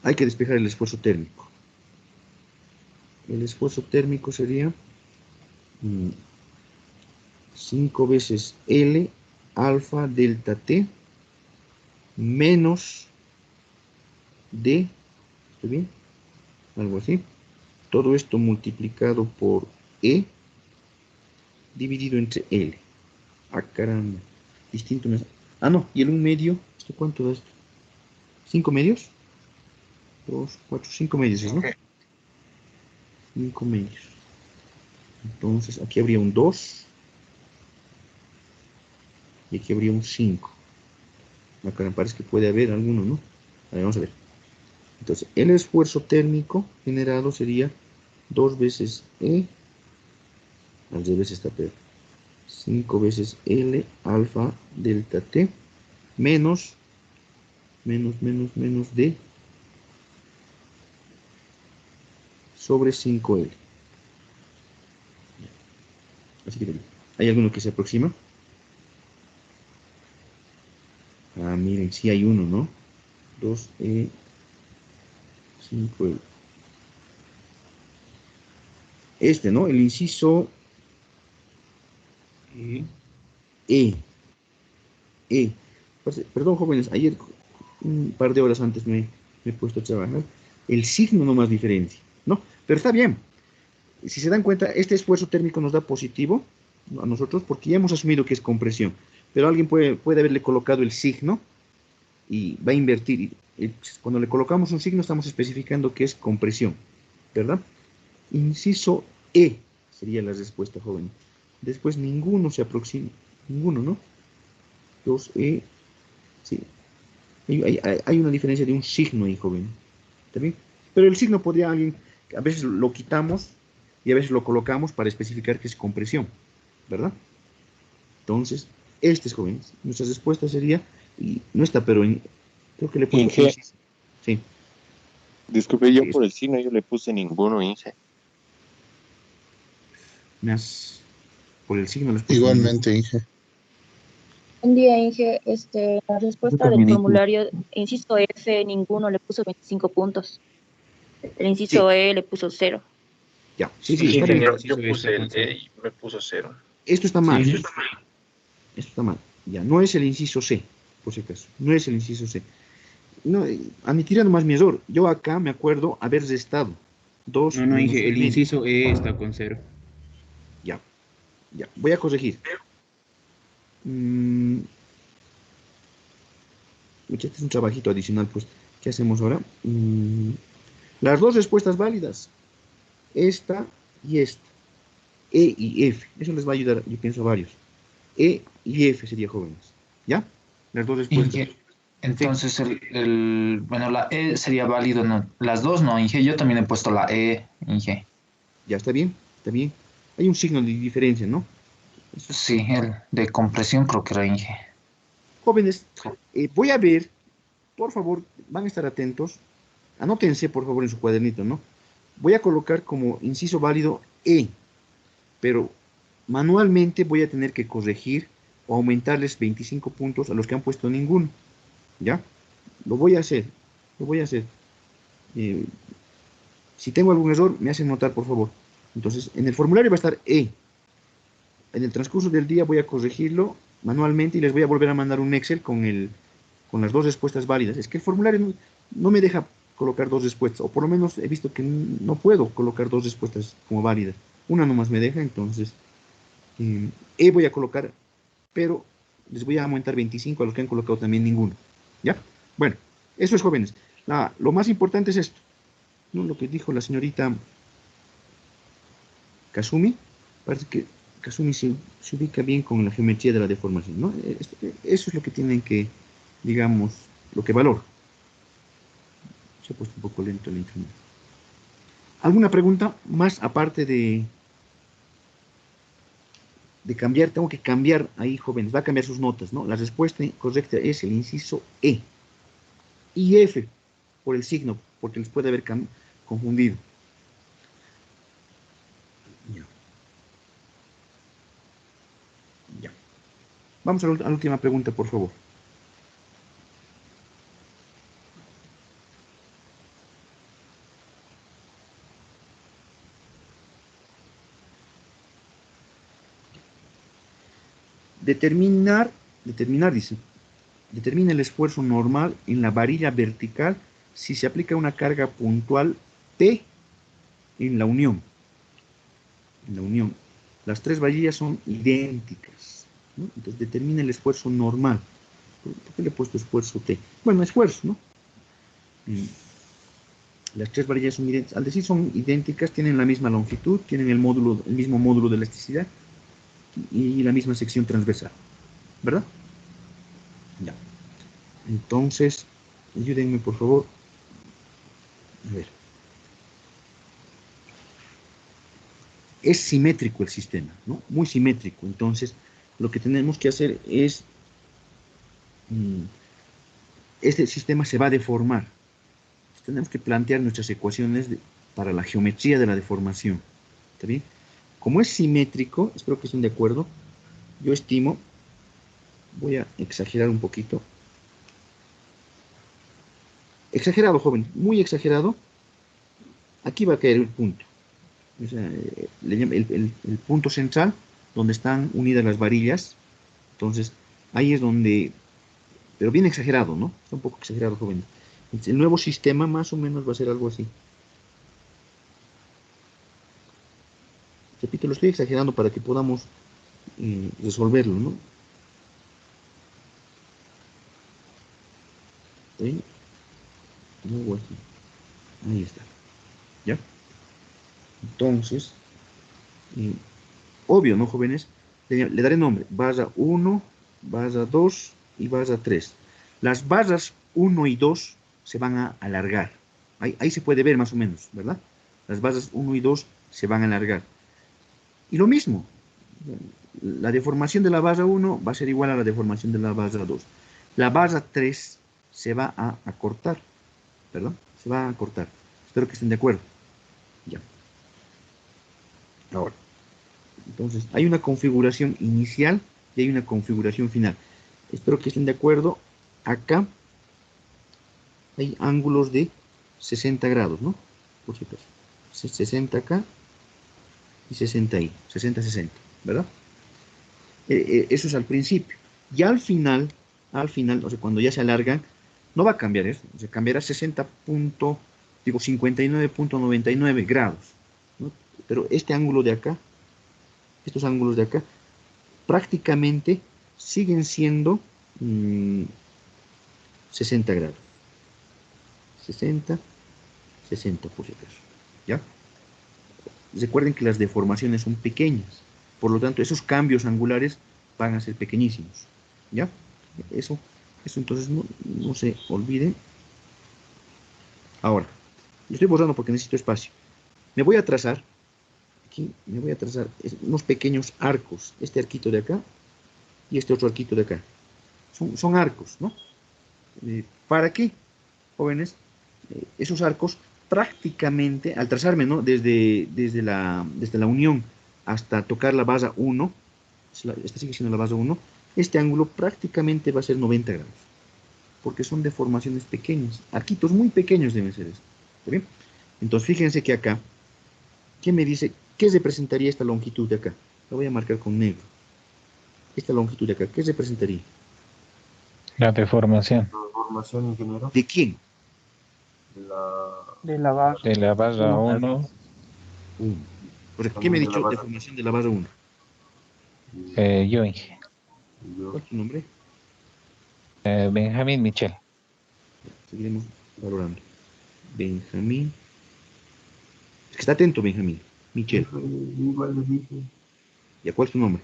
Speaker 1: Hay que despejar el esfuerzo térmico. El esfuerzo térmico sería 5 veces L alfa delta T menos D. ¿Está bien? Algo así. Todo esto multiplicado por E dividido entre L. Ah, caramba. Distinto. Ah, no. ¿Y el 1 medio? ¿Esto cuánto da esto? ¿5 medios? 2, 4, 5 medios, ¿no? 5 medios. Entonces, aquí habría un 2. Y aquí habría un 5. Acá me parece que puede haber alguno, ¿no? A ver, vamos a ver. Entonces, el esfuerzo térmico generado sería 2 veces E, al revés está peor, 5 veces L alfa delta T, menos D sobre 5L. Así que, ¿hay alguno que se aproxima? Ah, miren, sí hay uno, ¿no? 2E, 5L. Este, ¿no? El inciso
Speaker 2: E.
Speaker 1: E. E. Perdón, jóvenes, ayer, un par de horas antes me he puesto a trabajar. El signo no más diferencia, ¿no? Pero está bien. Si se dan cuenta, este esfuerzo térmico nos da positivo a nosotros porque ya hemos asumido que es compresión. Pero alguien puede haberle colocado el signo y va a invertir. Cuando le colocamos un signo estamos especificando que es compresión, ¿verdad? Inciso E sería la respuesta, joven. Después ninguno se aproxima. Ninguno, ¿no? 2E. Sí. Hay una diferencia de un signo ahí, joven. ¿Está bien? Pero el signo podría alguien, a veces lo quitamos y a veces lo colocamos para especificar que es compresión, ¿verdad? Entonces, este es, joven. Nuestra respuesta sería, y no está, pero creo que le he puesto.
Speaker 7: Inge,
Speaker 1: Sí.
Speaker 7: disculpe, yo
Speaker 1: Sí,
Speaker 7: por el signo yo le puse ninguno, Inge.
Speaker 1: por el signo les puse ninguno.
Speaker 8: Igualmente, Inge.
Speaker 9: Un día, Inge, la
Speaker 10: Yo
Speaker 9: respuesta del
Speaker 10: también hice.
Speaker 9: formulario, inciso F, ninguno le puso 25 puntos. El
Speaker 1: Sí,
Speaker 9: inciso E le puso 0.
Speaker 1: ya. Sí,
Speaker 2: Sí,
Speaker 1: está bien.
Speaker 2: yo puse el E
Speaker 7: y me puso 0.
Speaker 1: Esto está mal.
Speaker 2: Sí.
Speaker 1: Esto está mal. Ya, no es el inciso C, por si acaso. No es el inciso C. No, admitirá nomás mi error. Yo acá me acuerdo haber restado 2
Speaker 2: No,
Speaker 1: menos
Speaker 2: Inge, el
Speaker 1: 1,5.
Speaker 2: inciso E está con 0.
Speaker 1: Ya, voy a corregir. Este es un trabajito adicional, pues. ¿Qué hacemos ahora? Las dos respuestas válidas. Esta y esta. E y F. Eso les va a ayudar, yo pienso, a varios. E y F sería jóvenes. ¿Ya? Las dos respuestas.
Speaker 10: Inge, entonces, bueno, la E sería válido, ¿no? Las dos no, Inge. Yo también he puesto la E, Inge.
Speaker 1: ¿Ya está bien? ¿Está bien? Hay un signo de diferencia, ¿no?
Speaker 10: Sí, el de compresión creo que era Inge.
Speaker 1: Jóvenes, voy a ver, por favor, van a estar atentos. Anótense, por favor, en su cuadernito, ¿no? Voy a colocar como inciso válido E, pero manualmente voy a tener que corregir o aumentarles 25 puntos a los que han puesto ninguno. ¿Ya? Lo voy a hacer. Si tengo algún error, me hacen notar, por favor. Entonces, en el formulario va a estar E. En el transcurso del día voy a corregirlo manualmente y les voy a volver a mandar un Excel con las dos respuestas válidas. Es que el formulario no me deja colocar dos respuestas, o por lo menos he visto que no puedo colocar dos respuestas como válidas. Una nomás me deja, entonces E voy a colocar, pero les voy a aumentar 25 a los que han colocado también ninguno. ¿Ya? Bueno, eso es, jóvenes. Lo más importante es esto, ¿no? Lo que dijo la señorita Kasumi. Parece que Kasumi se ubica bien con la geometría de la deformación, ¿no? Eso es lo que tienen que, digamos, lo que valoro. Se ha puesto un poco lento el internet. ¿Alguna pregunta más aparte de cambiar? Tengo que cambiar ahí, jóvenes, va a cambiar sus notas, ¿no? La respuesta correcta es el inciso E. Y F, por el signo, porque les puede haber confundido. Ya. Vamos a la última pregunta, por favor. Determinar, dice, determina el esfuerzo normal en la varilla vertical si se aplica una carga puntual P en la unión. Las tres varillas son idénticas, ¿no? Entonces determina el esfuerzo normal. ¿Por qué le he puesto esfuerzo T? Bueno, esfuerzo, ¿no? las tres varillas son idénticas. Al decir son idénticas, tienen la misma longitud, tienen el mismo módulo de elasticidad y la misma sección transversal, ¿verdad? Ya. Entonces, ayúdenme por favor. A ver. Es simétrico el sistema, ¿no? Muy simétrico. Entonces, lo que tenemos que hacer es, este sistema se va a deformar. Tenemos que plantear nuestras ecuaciones para la geometría de la deformación. ¿Está bien? Como es simétrico, espero que estén de acuerdo, yo estimo, voy a exagerar un poquito. Exagerado, joven, muy exagerado. Aquí va a caer el punto. O sea, el punto central, donde están unidas las varillas. Entonces, ahí es donde, pero bien exagerado, ¿no? Está un poco exagerado, joven. El nuevo sistema más o menos va a ser algo así. Repito, lo estoy exagerando para que podamos resolverlo, ¿no? ¿Sí? Algo así. Ahí está. ¿Ya? Entonces, obvio, ¿no, jóvenes? Le daré nombre. Barra 1, barra 2 y barra 3. Las barras 1 y 2 se van a alargar. Ahí se puede ver más o menos, ¿verdad? Las barras 1 y 2 se van a alargar. Y lo mismo, la deformación de la barra 1 va a ser igual a la deformación de la barra 2. La barra 3 se va a acortar, ¿verdad? Se va a acortar. Espero que estén de acuerdo. Ya. Ahora, entonces, hay una configuración inicial y hay una configuración final. Espero que estén de acuerdo. Acá hay ángulos de 60 grados, ¿no? Por si acaso. 60 acá y 60 ahí. 60-60, ¿verdad? Eso es al principio. Y al final, o sea, cuando ya se alargan, no va a cambiar eso. O sea, cambiará 59.99 grados, ¿no? Pero este ángulo de acá, estos ángulos de acá, prácticamente siguen siendo 60 grados. 60, 60 por si acaso. ¿Ya? Recuerden que las deformaciones son pequeñas. Por lo tanto, esos cambios angulares van a ser pequeñísimos. ¿Ya? Eso entonces no se olviden. Ahora, lo estoy borrando porque necesito espacio. Me voy a trazar, aquí me voy a trazar unos pequeños arcos. Este arquito de acá y este otro arquito de acá. Son arcos, ¿no? ¿Para qué, jóvenes? Esos arcos prácticamente, al trazarme, ¿no? Desde la unión hasta tocar la base 1, esta sigue siendo la base 1, este ángulo prácticamente va a ser 90 grados, porque son deformaciones pequeñas, arquitos muy pequeños deben ser estos. ¿Está bien? Entonces fíjense que acá, ¿qué me dice? ¿Qué representaría esta longitud de acá? La voy a marcar con negro. Esta longitud de acá, ¿qué representaría?
Speaker 2: La deformación
Speaker 6: Formación, ingeniero.
Speaker 1: ¿De quién?
Speaker 5: De la barra.
Speaker 2: de la barra 1,
Speaker 1: 1. O sea, ¿qué me ha dicho? Deformación de la base 1.
Speaker 2: yo, Inge.
Speaker 1: ¿Cuál es tu nombre?
Speaker 2: Benjamín Michel.
Speaker 1: Seguiremos valorando. Benjamín. Es que está atento, Benjamín. Michel.
Speaker 6: Igual le dije.
Speaker 1: ¿Y a cuál es tu nombre?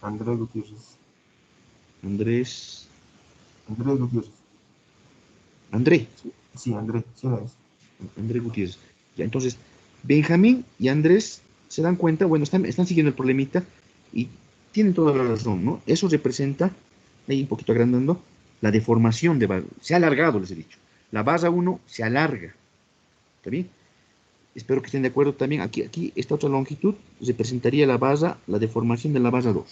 Speaker 6: Andrés Gutiérrez.
Speaker 1: Andrés.
Speaker 6: Andrés Gutiérrez.
Speaker 1: André.
Speaker 6: Sí, Andrés. Sí, no es.
Speaker 1: Andrés Gutiérrez. Ya, entonces, Benjamín y Andrés se dan cuenta, bueno, están siguiendo el problemita y tienen toda la razón, ¿no? Eso representa, ahí un poquito agrandando, la deformación de base. Se ha alargado, les he dicho. La base 1 se alarga. ¿Está bien? Espero que estén de acuerdo también. Aquí esta otra longitud representaría la deformación de la base 2.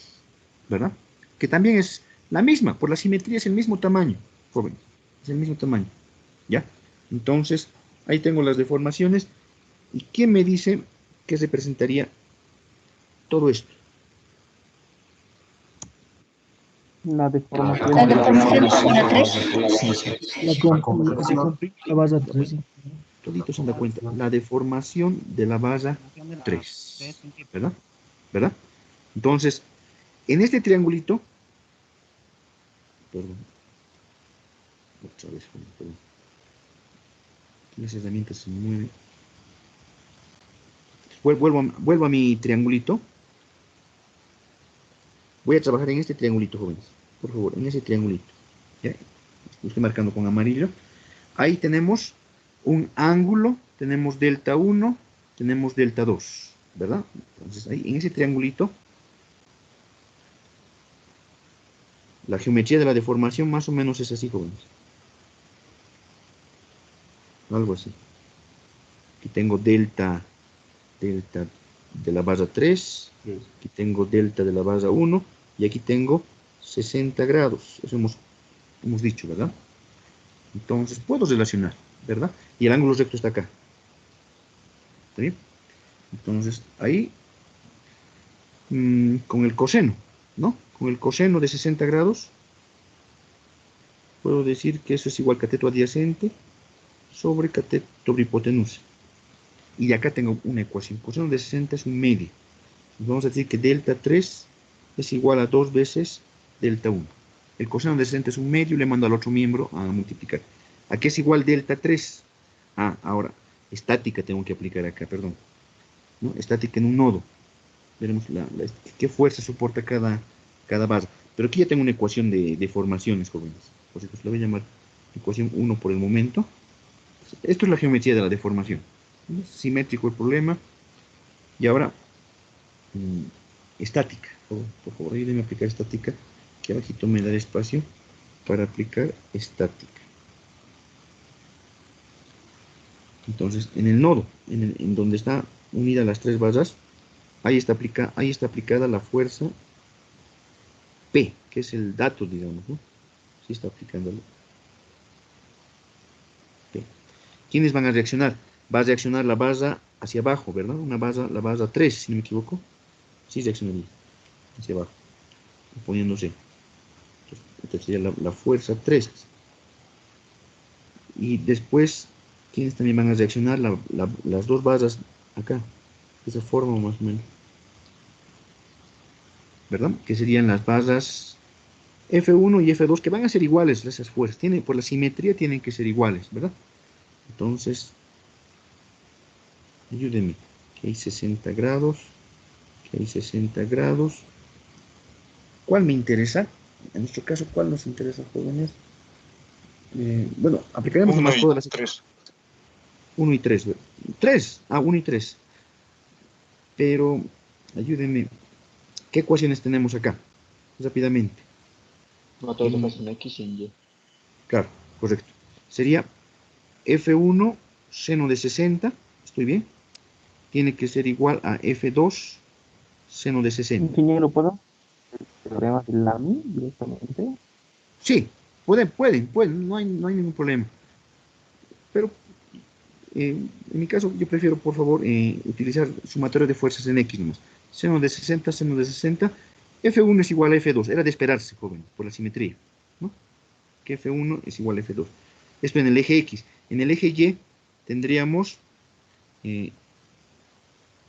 Speaker 1: ¿Verdad? Que también es la misma, por la simetría es el mismo tamaño, jóvenes. Es el mismo tamaño. ¿Ya? Entonces, ahí tengo las deformaciones. ¿Y quién me dice qué representaría todo esto?
Speaker 5: La deformación.
Speaker 4: La deformación con la 3.
Speaker 5: La base 3.
Speaker 1: Toditos se dan cuenta. La deformación de la base 3. ¿Verdad? ¿Verdad? Entonces, en este triangulito, perdón, otra vez, perdón. Las herramientas se mueven. Vuelvo a mi triangulito. Voy a trabajar en este triangulito, jóvenes. Por favor, en ese triangulito. ¿Ya? Lo estoy marcando con amarillo. Ahí tenemos un ángulo, tenemos delta 1, tenemos delta 2, ¿verdad? Entonces, ahí en ese triangulito, la geometría de la deformación más o menos es así, jóvenes. Algo así. Aquí tengo delta de la base 3, aquí tengo delta de la base 1, y aquí tengo 60 grados. Eso hemos dicho, ¿verdad? Entonces, puedo relacionar, ¿verdad? Y el ángulo recto está acá. ¿Está bien? Entonces, ahí, con el coseno, ¿no? Con el coseno de 60 grados, puedo decir que eso es igual cateto adyacente sobre cateto sobre hipotenusa. Y acá tengo una ecuación. Coseno de 60 es un medio. Vamos a decir que delta 3 es igual a 2 veces delta 1. El coseno de 60 es un medio, le mando al otro miembro a multiplicar. Aquí es igual delta 3. Ah, ahora, estática tengo que aplicar acá, perdón. ¿No? Estática en un nodo. Veremos qué fuerza soporta cada base. Pero aquí ya tengo una ecuación de deformaciones, jóvenes. Por eso la voy a llamar ecuación 1 por el momento. Esto es la geometría de la deformación. ¿No? Simétrico el problema. Y ahora, estática. Por favor, ayúdenme a aplicar estática. Aquí abajito me da espacio para aplicar estática. Entonces, en el nodo, en donde está unida las tres bases, ahí está aplicada la fuerza P, que es el dato, digamos, ¿no? Sí está aplicándolo. P. ¿Quiénes van a reaccionar? Va a reaccionar la base hacia abajo, ¿verdad? La base 3, si no me equivoco. Sí reaccionaría hacia abajo, poniéndose. Esta sería la fuerza 3. Y después, ¿quiénes también van a reaccionar? Las dos bases acá, de esa forma más o menos, ¿verdad? Que serían las bases F1 y F2, que van a ser iguales esas fuerzas. Por la simetría tienen que ser iguales, ¿verdad? Entonces, ayúdenme. Aquí hay 60 grados. Aquí hay 60 grados. ¿Cuál me interesa? En nuestro caso, ¿cuál nos interesa, jóvenes? Bueno, aplicaremos nomás todas las...
Speaker 7: 3.
Speaker 1: 1 y 3. 3. 1 y 3. Pero, ayúdenme. ¿Qué ecuaciones tenemos acá? Rápidamente.
Speaker 8: No, todo lo en X y en Y.
Speaker 1: Claro, correcto. Sería F1 seno de 60. ¿Estoy bien? Tiene que ser igual a F2 seno de 60.
Speaker 5: Ingeniero, ¿puedo? ¿El teorema de Lamy directamente?
Speaker 1: Sí, pueden, no hay ningún problema. Pero en mi caso yo prefiero, por favor, utilizar sumatorio de fuerzas en X nomás. Seno de 60, seno de 60. F1 es igual a F2. Era de esperarse, joven, por la simetría, ¿no? Que F1 es igual a F2. Esto en el eje X. En el eje Y tendríamos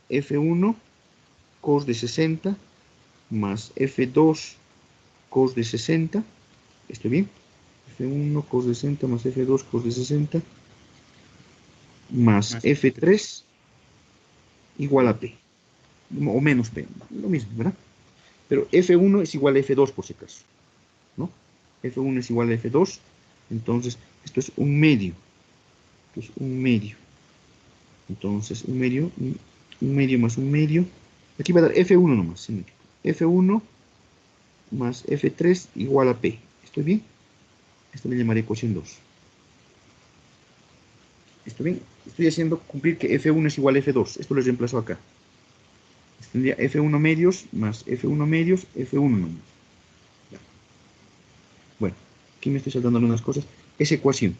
Speaker 1: F1 cos de 60 más F2 cos de 60. ¿Estoy bien? F1 cos de 60 más F2 cos de 60 más F3 igual a P. O menos P. Lo mismo, ¿verdad? Pero F1 es igual a F2 por si acaso, ¿no? F1 es igual a F2. Entonces, esto es un medio. Esto es un medio. Entonces, un medio más un medio. Aquí va a dar F1 nomás. ¿Sí? F1 más F3 igual a P. ¿Estoy bien? Esto le llamaré ecuación 2. ¿Estoy bien? Estoy haciendo cumplir que F1 es igual a F2. Esto lo reemplazo acá. Tendría F1 medios más F1 medios, F1 nomás. Ya. Bueno, aquí me estoy saltando algunas cosas. Esa ecuación.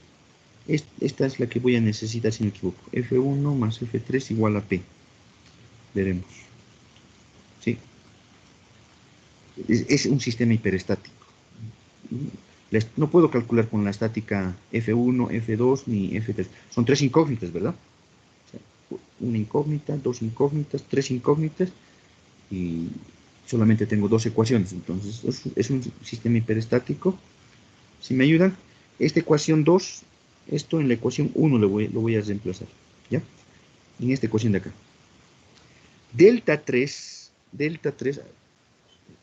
Speaker 1: Esta es la que voy a necesitar si no me equivoco. F1 más F3 igual a P. Veremos. ¿Sí? Es un sistema hiperestático. No puedo calcular con la estática F1, F2 ni F3. Son tres incógnitas, ¿verdad? O sea, una incógnita, dos incógnitas, tres incógnitas y solamente tengo dos ecuaciones. Entonces es un sistema hiperestático. Si me ayudan, esta ecuación 2 Esto en la ecuación 1 lo voy a reemplazar, ¿ya? En esta ecuación de acá. Delta 3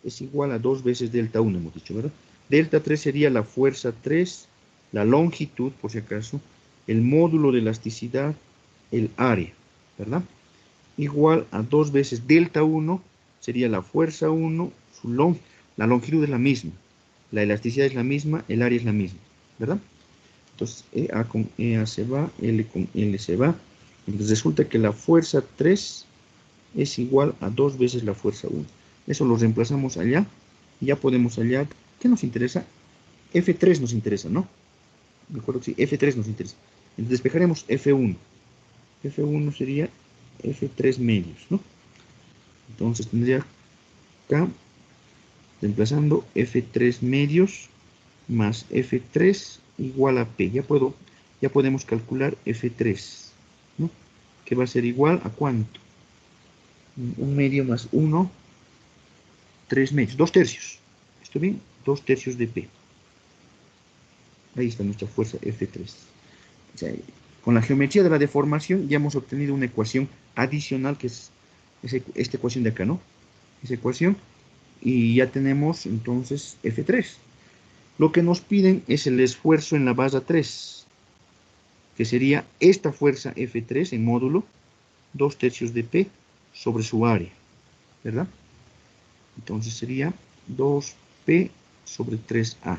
Speaker 1: es igual a 2 veces delta 1, hemos dicho, ¿verdad? Delta 3 sería la fuerza 3, la longitud, por si acaso, el módulo de elasticidad, el área, ¿verdad? Igual a 2 veces delta 1 sería la fuerza 1, la longitud es la misma, la elasticidad es la misma, el área es la misma, ¿verdad? Entonces, EA con EA se va, L con L se va. Entonces resulta que la fuerza 3 es igual a 2 veces la fuerza 1. Eso lo reemplazamos allá y ya podemos hallar. ¿Qué nos interesa? F3 nos interesa, ¿no? Me acuerdo que sí, F3 nos interesa. Entonces despejaremos F1. F1 sería F3 medios, ¿no? Entonces tendría acá, reemplazando F3 medios más F3 igual a P. Ya podemos calcular F3, ¿no? Que va a ser igual a ¿cuánto? 1 medio más 1, 3 medios, 2 tercios. ¿Esto bien? 2 tercios de P. Ahí está nuestra fuerza F3. O sea, con la geometría de la deformación ya hemos obtenido una ecuación adicional que es esta ecuación de acá, ¿no? Esa ecuación. Y ya tenemos entonces F3. Lo que nos piden es el esfuerzo en la base 3, que sería esta fuerza F3 en módulo, 2 tercios de P sobre su área, ¿verdad? Entonces sería 2P sobre 3A.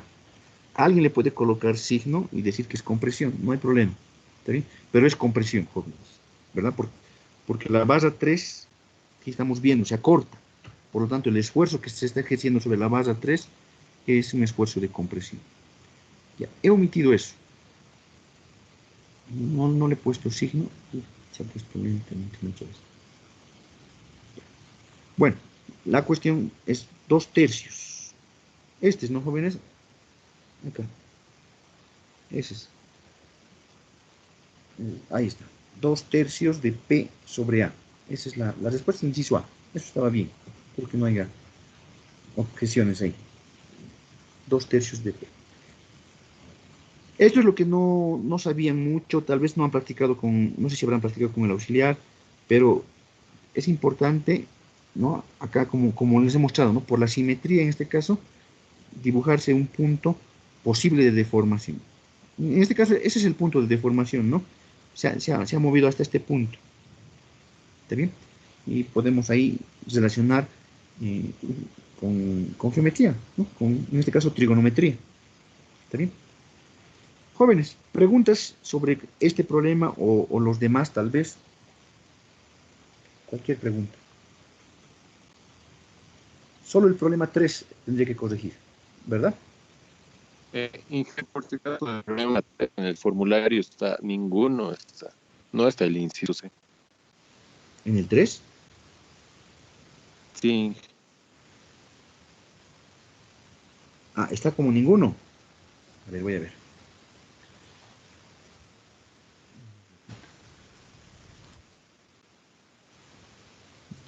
Speaker 1: Alguien le puede colocar signo y decir que es compresión, no hay problema, ¿está bien? Pero es compresión, jóvenes, ¿verdad? Porque la base 3, que estamos viendo, se acorta. Por lo tanto, el esfuerzo que se está ejerciendo sobre la base 3 es un esfuerzo de compresión. Ya, he omitido eso. No le he puesto signo. Se ha puesto lentamente muchas veces. Bueno, la cuestión es 2 tercios. Este es, ¿no, jóvenes? Acá. Ese es. Ahí está. 2 tercios de P sobre A. Esa es la respuesta, inciso A. Eso estaba bien. Porque no haya objeciones ahí. 2 tercios de P. Esto es lo que no sabían mucho, tal vez no han practicado no sé si habrán practicado con el auxiliar, pero es importante, ¿no? Acá como les he mostrado, ¿no? Por la simetría en este caso, dibujarse un punto posible de deformación. En este caso, ese es el punto de deformación, ¿no? Se ha movido hasta este punto. ¿Está bien? Y podemos ahí relacionar con geometría, ¿no? En este caso, trigonometría. ¿Está bien? Jóvenes, preguntas sobre este problema o los demás tal vez. Cualquier pregunta. Solo el problema 3 tendría que corregir, ¿verdad?
Speaker 7: Inge, por si acaso, el problema en el formulario está, ninguno está, no está el inciso C.
Speaker 1: ¿En el 3?
Speaker 7: Sí.
Speaker 1: Ah, está como ninguno. A ver, voy a ver.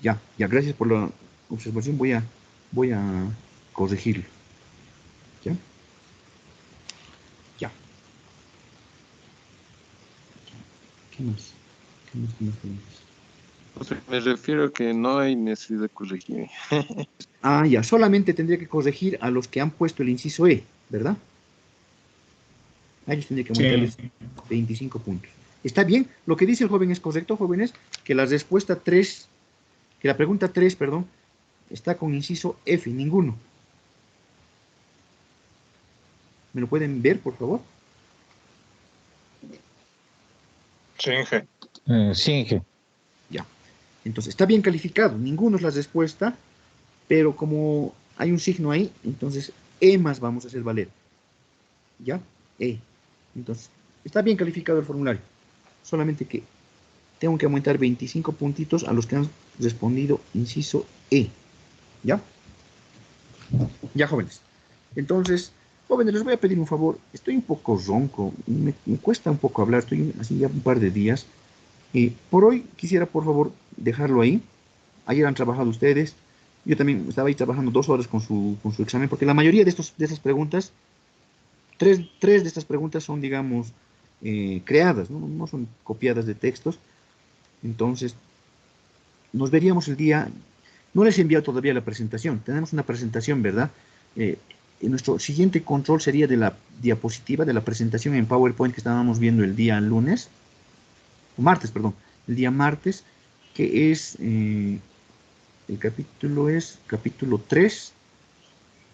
Speaker 1: Ya, gracias por la observación. Voy a corregirlo. ¿Ya? Ya. ¿Qué más? ¿Qué más tenemos?
Speaker 7: O sea, me refiero a que no hay necesidad de corregir.
Speaker 1: Ah, ya, solamente tendría que corregir a los que han puesto el inciso E, ¿verdad? A ellos tendría que aumentarles 25 puntos. ¿Está bien? Lo que dice el joven es correcto, jóvenes, que la respuesta 3, que la pregunta 3, perdón, está con inciso F, ninguno. ¿Me lo pueden ver, por favor?
Speaker 7: Sí, Inge.
Speaker 2: Sí, Inge.
Speaker 1: Ya. Entonces, está bien calificado, ninguno es la respuesta, pero como hay un signo ahí, entonces E más vamos a hacer valer. ¿Ya? E. Entonces, está bien calificado el formulario. Solamente que tengo que aumentar 25 puntitos a los que han respondido inciso E. ¿Ya? Ya, jóvenes. Entonces, jóvenes, les voy a pedir un favor. Estoy un poco ronco. Me cuesta un poco hablar. Estoy así ya un par de días. Por hoy quisiera, por favor, dejarlo ahí. Ayer han trabajado ustedes. Yo también estaba ahí trabajando 2 horas con su examen, porque la mayoría de estas preguntas, tres de estas preguntas son, digamos, creadas, ¿no? No son copiadas de textos. Entonces, nos veríamos el día, no les he enviado todavía la presentación, tenemos una presentación, ¿verdad? Nuestro siguiente control sería de la diapositiva, de la presentación en PowerPoint que estábamos viendo el día lunes, o martes, perdón, el día martes, que es, el capítulo es capítulo 3,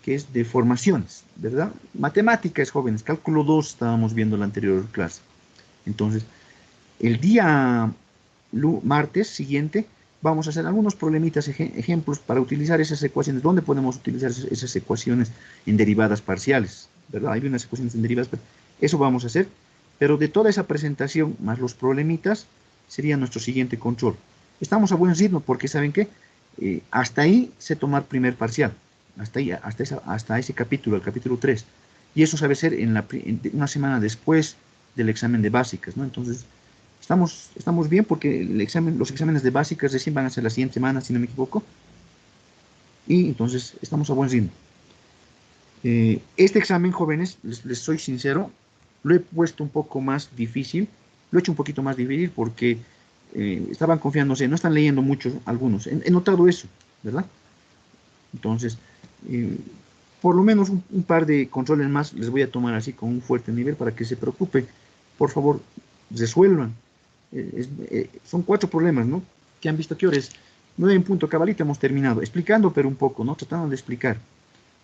Speaker 1: que es de formaciones, ¿verdad? Matemáticas, jóvenes, cálculo 2 estábamos viendo la anterior clase. Entonces, el día martes siguiente vamos a hacer algunos problemitas, ejemplos para utilizar esas ecuaciones. ¿Dónde podemos utilizar esas ecuaciones en derivadas parciales? ¿Verdad? Hay unas ecuaciones en derivadas parciales. Eso vamos a hacer, pero de toda esa presentación, más los problemitas, sería nuestro siguiente control. Estamos a buen ritmo porque, ¿saben qué? Hasta ahí sé tomar primer parcial. Hasta ahí, hasta ese capítulo, el capítulo 3. Y eso sabe ser en una semana después del examen de básicas, ¿no? Entonces, estamos bien porque los exámenes de básicas recién van a ser la siguiente semana, si no me equivoco. Y entonces, estamos a buen ritmo. Este examen, jóvenes, les soy sincero, lo he puesto un poco más difícil. Lo he hecho un poquito más difícil porque estaban confiándose, no están leyendo mucho algunos. He notado eso, ¿verdad? Entonces, por lo menos un par de controles más les voy a tomar así con un fuerte nivel para que se preocupen. Por favor, resuelvan. Son 4 problemas, ¿no? Que han visto que horas. 9 en punto, cabalito, hemos terminado. Explicando, pero un poco, ¿no? Tratando de explicar.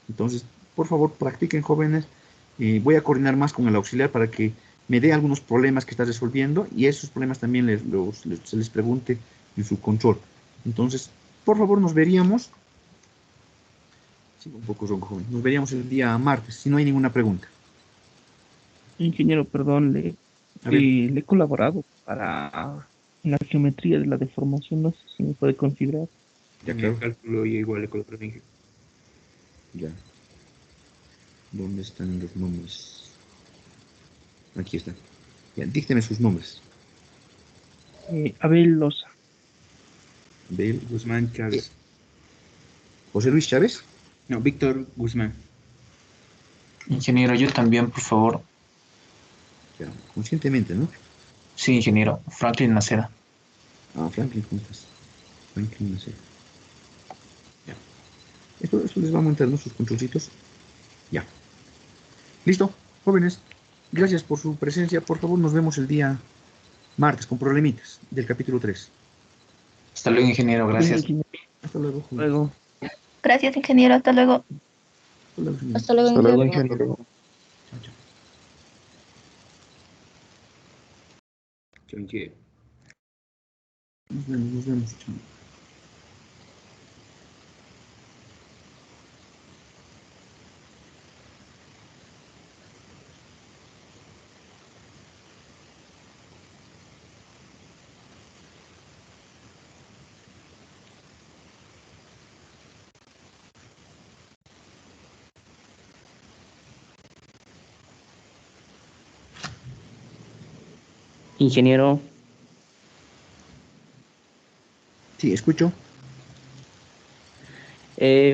Speaker 1: Entonces, por favor, practiquen, jóvenes. Voy a coordinar más con el auxiliar para que me dé algunos problemas que está resolviendo y esos problemas también se les pregunte en su control. Entonces, por favor, nos veríamos. Sí, un poco ronco, joven. Nos veríamos el día martes, si no hay ninguna pregunta.
Speaker 11: Ingeniero, perdón,
Speaker 1: A ver.
Speaker 11: le he colaborado para la geometría de la deformación, no sé si me puede considerar.
Speaker 1: Ya, claro.
Speaker 12: El cálculo y igual le coloqué.
Speaker 1: Ya. ¿Dónde están los nombres? Aquí están. Ya, dícteme sus nombres.
Speaker 11: Abel Loza.
Speaker 1: Abel
Speaker 12: Guzmán Chávez.
Speaker 1: José Luis Chávez.
Speaker 12: No, Víctor Guzmán.
Speaker 10: Ingeniero, yo también, por favor.
Speaker 1: Ya, conscientemente, ¿no?
Speaker 10: Sí, ingeniero. Franklin Naceda.
Speaker 1: Franklin, ¿cómo estás? Franklin Naceda. Ya. Esto les va a montar, ¿no? Sus controlcitos. Ya. Listo, jóvenes. Gracias por su presencia. Por favor, nos vemos el día martes con problemitas del capítulo 3.
Speaker 10: Hasta luego, ingeniero. Gracias.
Speaker 1: Hasta luego, jóvenes.
Speaker 11: Luego.
Speaker 4: Gracias, ingeniero. Hasta luego.
Speaker 9: Hasta luego,
Speaker 3: Hasta luego,
Speaker 9: ingeniero.
Speaker 3: ingeniero.
Speaker 1: Chao, chao.
Speaker 12: Chonche.
Speaker 1: Nos vemos. Chao.
Speaker 13: Ingeniero,
Speaker 1: Sí, escucho.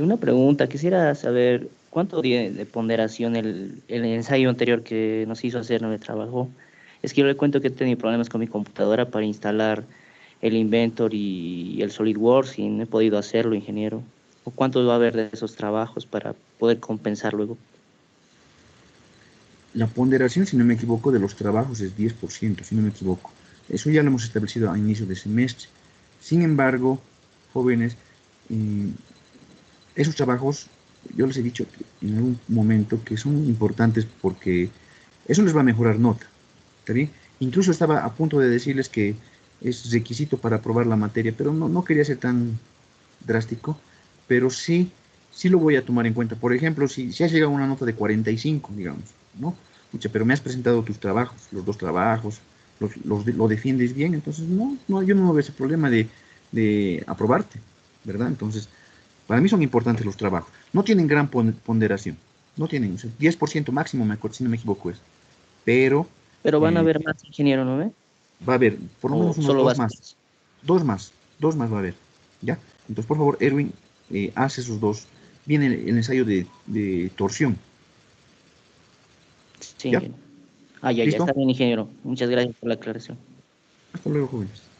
Speaker 13: una pregunta. Quisiera saber cuánto de ponderación el ensayo anterior que nos hizo hacer no le trabajó. Es que yo le cuento que he tenido problemas con mi computadora para instalar el Inventor y el SolidWorks y no he podido hacerlo, ingeniero. ¿O cuánto va a haber de esos trabajos para poder compensar luego?
Speaker 1: La ponderación, si no me equivoco, de los trabajos es 10%, si no me equivoco. Eso ya lo hemos establecido a inicio de semestre. Sin embargo, jóvenes, esos trabajos, yo les he dicho en algún momento que son importantes porque eso les va a mejorar nota. ¿Está bien? Incluso estaba a punto de decirles que es requisito para aprobar la materia, pero no quería ser tan drástico, pero sí lo voy a tomar en cuenta. Por ejemplo, si has llegado a una nota de 45, digamos, ¿no? Pucha, pero me has presentado tus trabajos, los 2 trabajos, lo defiendes bien, entonces yo no veo ese problema de aprobarte, ¿verdad? Entonces, para mí son importantes los trabajos. No tienen gran ponderación, no tienen, o sea, 10% máximo, me acuerdo, si no me equivoco es. Pero
Speaker 13: van a haber más, ingeniero, ¿no ve?
Speaker 1: va a haber por lo menos unos
Speaker 13: solo
Speaker 1: 2 más. 2 más va a haber, ¿ya? Entonces, por favor, Erwin, haz esos 2. Viene el ensayo de torsión.
Speaker 13: Sí,
Speaker 1: ¿Ya?
Speaker 13: ingeniero. Ah, ya,
Speaker 1: ¿Listo?
Speaker 13: está bien, ingeniero. Muchas gracias por la aclaración.
Speaker 1: Hasta luego, jóvenes.